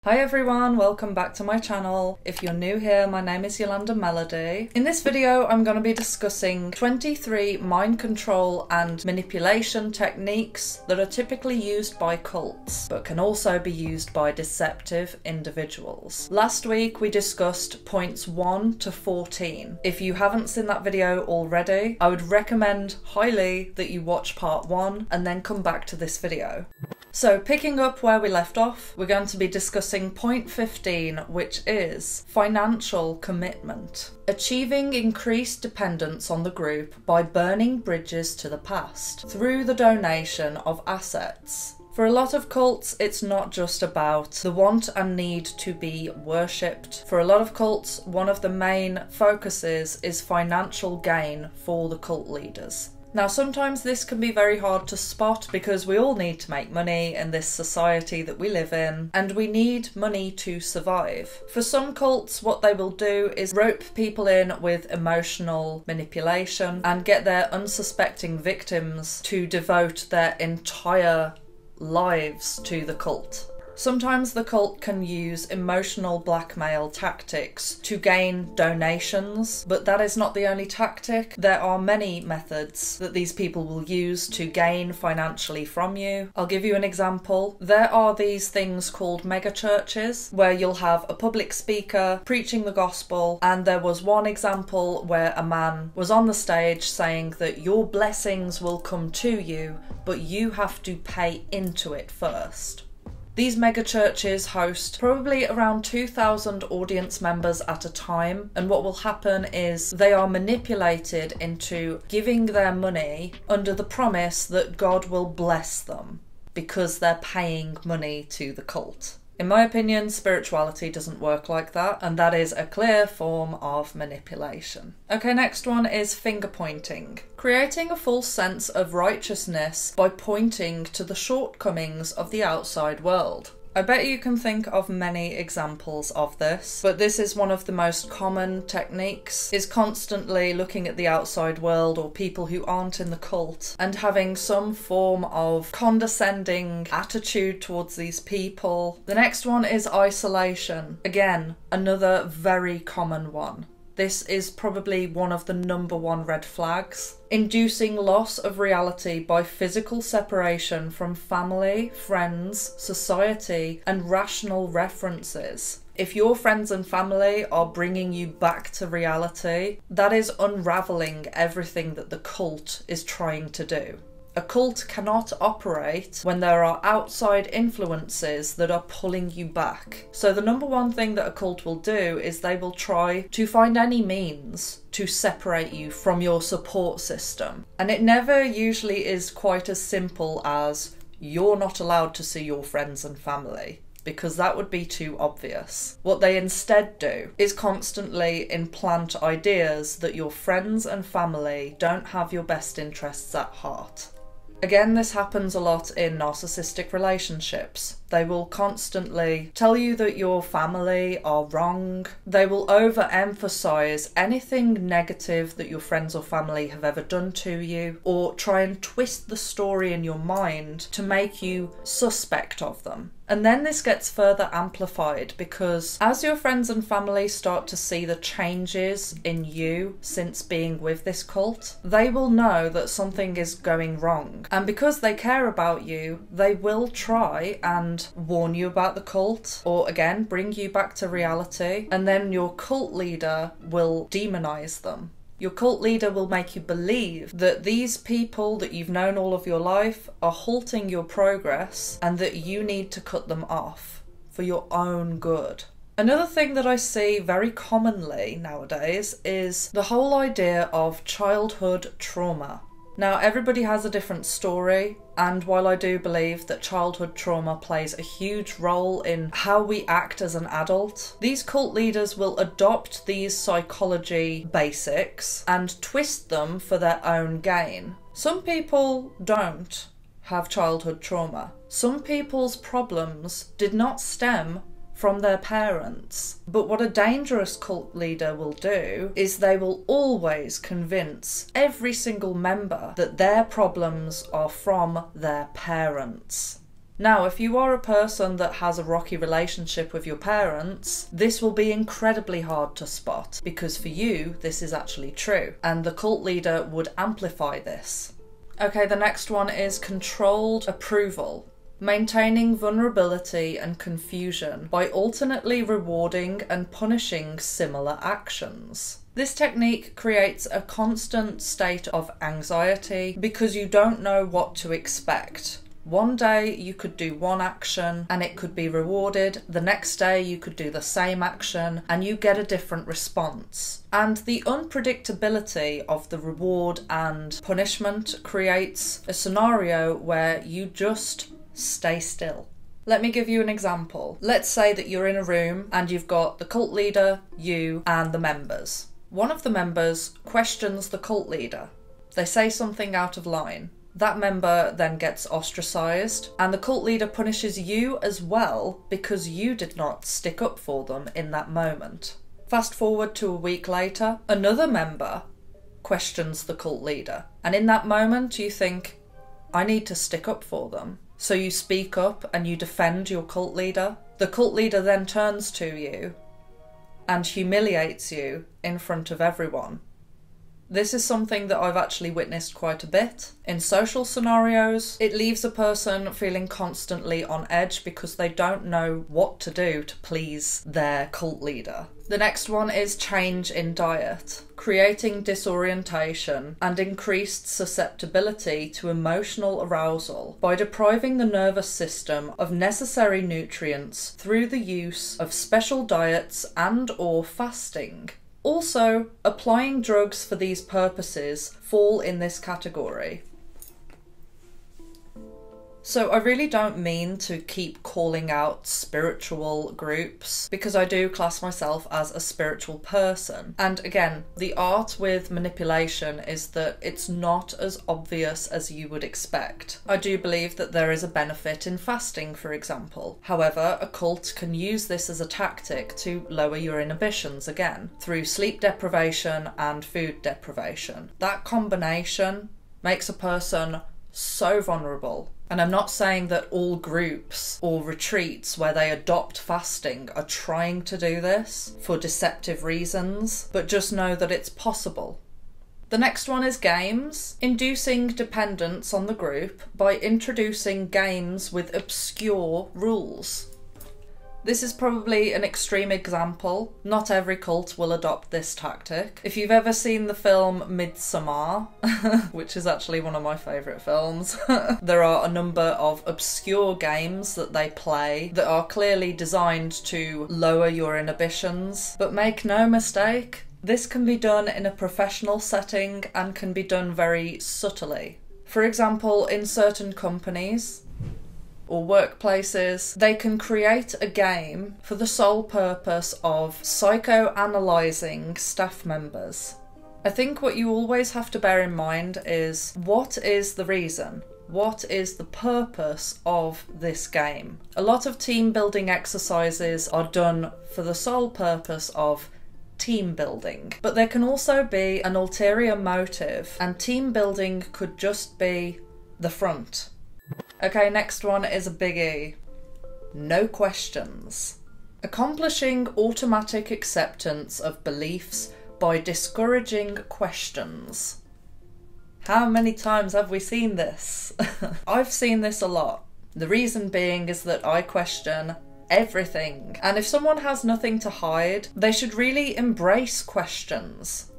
Hi everyone, welcome back to my channel. If you're new here, my name is iOLANDE Melody. In this video, I'm going to be discussing 23 mind control and manipulation techniques that are typically used by cults, but can also be used by deceptive individuals. Last week, we discussed points 1 to 14. If you haven't seen that video already, I would recommend highly that you watch part 1 and then come back to this video. So picking up where we left off, we're going to be discussing point 15, which is financial commitment. Achieving increased dependence on the group by burning bridges to the past through the donation of assets. For a lot of cults, it's not just about the want and need to be worshipped. For a lot of cults, one of the main focuses is financial gain for the cult leaders. Now, sometimes this can be very hard to spot because we all need to make money in this society that we live in, and we need money to survive. For some cults, what they will do is rope people in with emotional manipulation and get their unsuspecting victims to devote their entire lives to the cult. Sometimes the cult can use emotional blackmail tactics to gain donations, but that is not the only tactic. There are many methods that these people will use to gain financially from you. I'll give you an example. There are these things called mega churches where you'll have a public speaker preaching the gospel, and there was one example where a man was on the stage saying that your blessings will come to you, but you have to pay into it first. These mega churches host probably around 2,000 audience members at a time, and what will happen is they are manipulated into giving their money under the promise that God will bless them because they're paying money to the cult. In my opinion, spirituality doesn't work like that, and that is a clear form of manipulation. Okay, next one is finger pointing. Creating a false sense of righteousness by pointing to the shortcomings of the outside world. I bet you can think of many examples of this, but this is one of the most common techniques, is constantly looking at the outside world or people who aren't in the cult and having some form of condescending attitude towards these people. The next one is isolation. Again, another very common one. This is probably one of the #1 red flags. Inducing loss of reality by physical separation from family, friends, society, and rational references. If your friends and family are bringing you back to reality, that is unraveling everything that the cult is trying to do. A cult cannot operate when there are outside influences that are pulling you back. So the #1 thing that a cult will do is they will try to find any means to separate you from your support system. And it never usually is quite as simple as you're not allowed to see your friends and family, because that would be too obvious. What they instead do is constantly implant ideas that your friends and family don't have your best interests at heart. Again, this happens a lot in narcissistic relationships. They will constantly tell you that your family are wrong. They will overemphasize anything negative that your friends or family have ever done to you, or try and twist the story in your mind to make you suspect of them. And then this gets further amplified because as your friends and family start to see the changes in you since being with this cult, they will know that something is going wrong. And because they care about you, they will try and warn you about the cult, or again, bring you back to reality. And then your cult leader will demonize them. Your cult leader will make you believe that these people that you've known all of your life are halting your progress and that you need to cut them off for your own good. Another thing that I see very commonly nowadays is the whole idea of childhood trauma. Now, everybody has a different story, and while I do believe that childhood trauma plays a huge role in how we act as an adult, these cult leaders will adopt these psychology basics and twist them for their own gain. Some people don't have childhood trauma. Some people's problems did not stem from their parents. But what a dangerous cult leader will do is they will always convince every single member that their problems are from their parents. Now, if you are a person that has a rocky relationship with your parents, this will be incredibly hard to spot, because for you, this is actually true, and the cult leader would amplify this. Okay, the next one is controlled approval. Maintaining vulnerability and confusion by alternately rewarding and punishing similar actions. This technique creates a constant state of anxiety because you don't know what to expect. One day you could do one action and it could be rewarded, the next day you could do the same action and you get a different response. And the unpredictability of the reward and punishment creates a scenario where you just stay still. Let me give you an example. Let's say that you're in a room and you've got the cult leader, you, and the members. One of the members questions the cult leader. They say something out of line. That member then gets ostracised, and the cult leader punishes you as well because you did not stick up for them in that moment. Fast forward to a week later, another member questions the cult leader, and in that moment you think, I need to stick up for them. So you speak up and you defend your cult leader. The cult leader then turns to you and humiliates you in front of everyone. This is something that I've actually witnessed quite a bit. In social scenarios, it leaves a person feeling constantly on edge because they don't know what to do to please their cult leader. The next one is change in diet, creating disorientation and increased susceptibility to emotional arousal by depriving the nervous system of necessary nutrients through the use of special diets and/or fasting. Also, applying drugs for these purposes fall in this category. So I really don't mean to keep calling out spiritual groups because I do class myself as a spiritual person. And again, the art with manipulation is that it's not as obvious as you would expect. I do believe that there is a benefit in fasting, for example. However, a cult can use this as a tactic to lower your inhibitions again, through sleep deprivation and food deprivation. That combination makes a person so vulnerable. And I'm not saying that all groups or retreats where they adopt fasting are trying to do this for deceptive reasons, but just know that it's possible. The next one is games, inducing dependence on the group by introducing games with obscure rules. This is probably an extreme example. Not every cult will adopt this tactic. If you've ever seen the film Midsommar, which is actually one of my favourite films, there are a number of obscure games that they play that are clearly designed to lower your inhibitions. But make no mistake, this can be done in a professional setting and can be done very subtly. For example, in certain companies or workplaces, they can create a game for the sole purpose of psychoanalyzing staff members. I think what you always have to bear in mind is, what is the reason? What is the purpose of this game? A lot of team building exercises are done for the sole purpose of team building, but there can also be an ulterior motive, and team building could just be the front. Okay, next one is a biggie. No questions. Accomplishing automatic acceptance of beliefs by discouraging questions. How many times have we seen this? I've seen this a lot. The reason being is that I question everything. And if someone has nothing to hide, they should really embrace questions.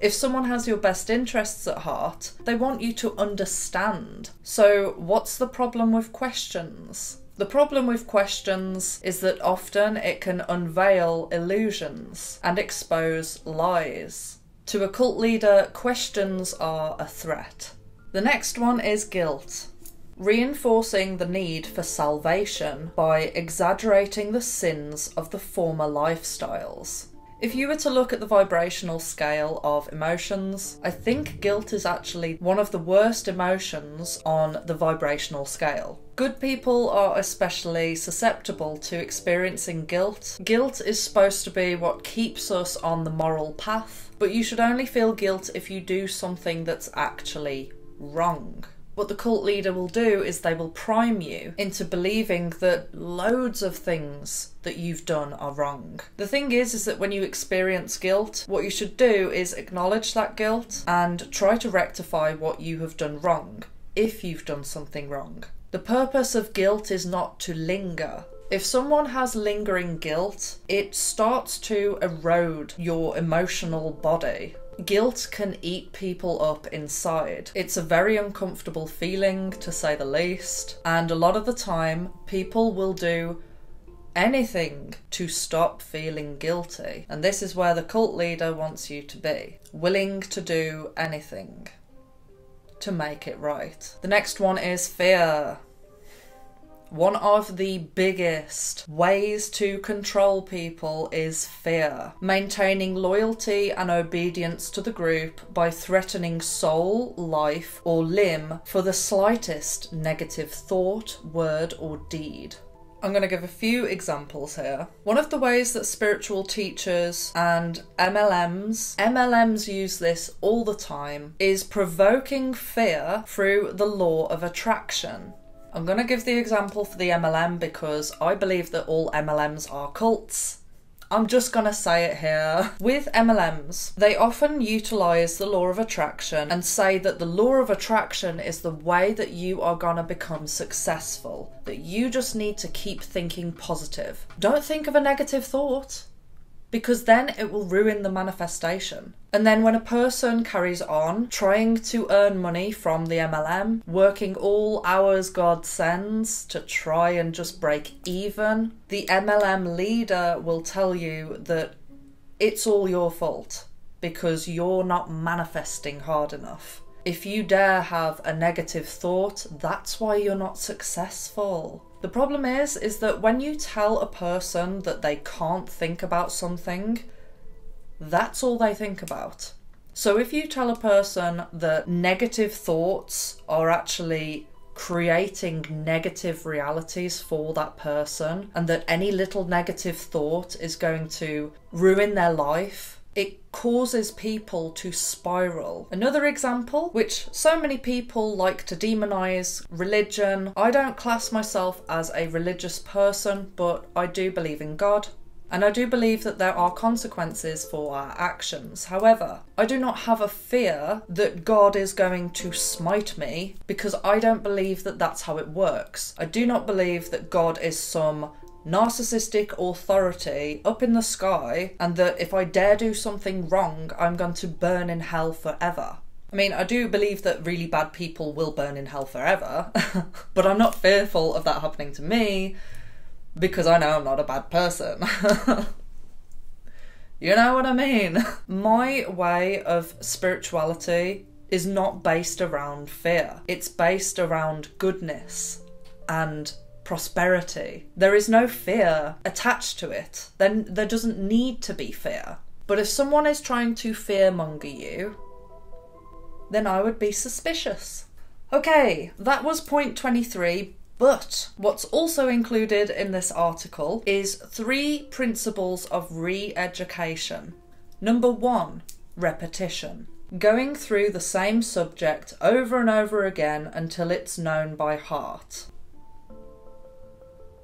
If someone has your best interests at heart, they want you to understand. So what's the problem with questions? The problem with questions is that often it can unveil illusions and expose lies. To a cult leader, questions are a threat. The next one is guilt. Reinforcing the need for salvation by exaggerating the sins of the former lifestyles. If you were to look at the vibrational scale of emotions, I think guilt is actually one of the worst emotions on the vibrational scale. Good people are especially susceptible to experiencing guilt. Guilt is supposed to be what keeps us on the moral path, but you should only feel guilt if you do something that's actually wrong. What the cult leader will do is they will prime you into believing that loads of things that you've done are wrong. The thing is that when you experience guilt, what you should do is acknowledge that guilt and try to rectify what you have done wrong, if you've done something wrong. The purpose of guilt is not to linger. If someone has lingering guilt, it starts to erode your emotional body. Guilt can eat people up inside. It's a very uncomfortable feeling, to say the least, and a lot of the time people will do anything to stop feeling guilty. And this is where the cult leader wants you to be, willing to do anything to make it right. The next one is fear. One of the biggest ways to control people is fear. Maintaining loyalty and obedience to the group by threatening soul, life, or limb for the slightest negative thought, word, or deed. I'm going to give a few examples here. One of the ways that spiritual teachers and MLMs use this all the time, is provoking fear through the law of attraction. I'm going to give the example for the MLM because I believe that all MLMs are cults. I'm just going to say it here. With MLMs, they often utilise the law of attraction and say that the law of attraction is the way that you are going to become successful, that you just need to keep thinking positive. Don't think of a negative thought, because then it will ruin the manifestation. And then when a person carries on trying to earn money from the MLM, working all hours God sends to try and just break even, the MLM leader will tell you that it's all your fault because you're not manifesting hard enough. If you dare have a negative thought, that's why you're not successful. The problem is that when you tell a person that they can't think about something, that's all they think about. So if you tell a person that negative thoughts are actually creating negative realities for that person, and that any little negative thought is going to ruin their life, it causes people to spiral. Another example, which so many people like to demonize, religion. I don't class myself as a religious person, but I do believe in God. And I do believe that there are consequences for our actions. However, I do not have a fear that God is going to smite me, because I don't believe that that's how it works. I do not believe that God is some narcissistic authority up in the sky, and that if I dare do something wrong, I'm going to burn in hell forever. I mean, I do believe that really bad people will burn in hell forever, but I'm not fearful of that happening to me, because I know I'm not a bad person. You know what I mean? My way of spirituality is not based around fear. It's based around goodness and prosperity. There is no fear attached to it. Then there doesn't need to be fear. But if someone is trying to fearmonger you, then I would be suspicious. Okay, that was point 23. But what's also included in this article is 3 principles of re-education. Number 1, repetition. Going through the same subject over and over again until it's known by heart.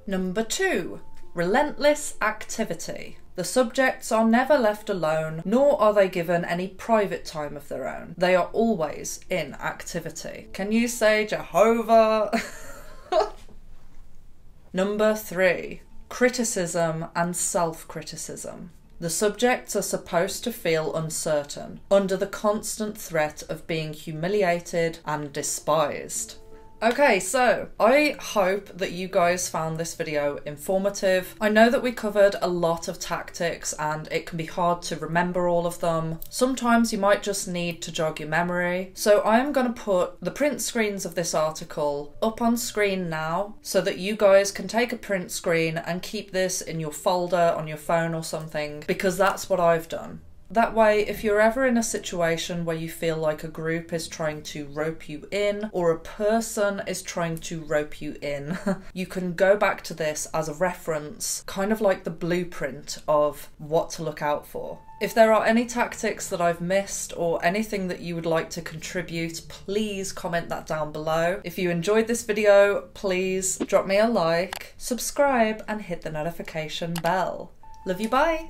Number 2, relentless activity. The subjects are never left alone, nor are they given any private time of their own. They are always in activity. Can you say Jehovah? Number 3, criticism and self-criticism. The subjects are supposed to feel uncertain, under the constant threat of being humiliated and despised. Okay, so I hope that you guys found this video informative. I know that we covered a lot of tactics and it can be hard to remember all of them. Sometimes you might just need to jog your memory. So I am going to put the print screens of this article up on screen now so that you guys can take a print screen and keep this in your folder on your phone or something, because that's what I've done. That way, if you're ever in a situation where you feel like a group is trying to rope you in or a person is trying to rope you in, you can go back to this as a reference, kind of like the blueprint of what to look out for. If there are any tactics that I've missed or anything that you would like to contribute, please comment that down below. If you enjoyed this video, please drop me a like, subscribe and hit the notification bell. Love you, bye!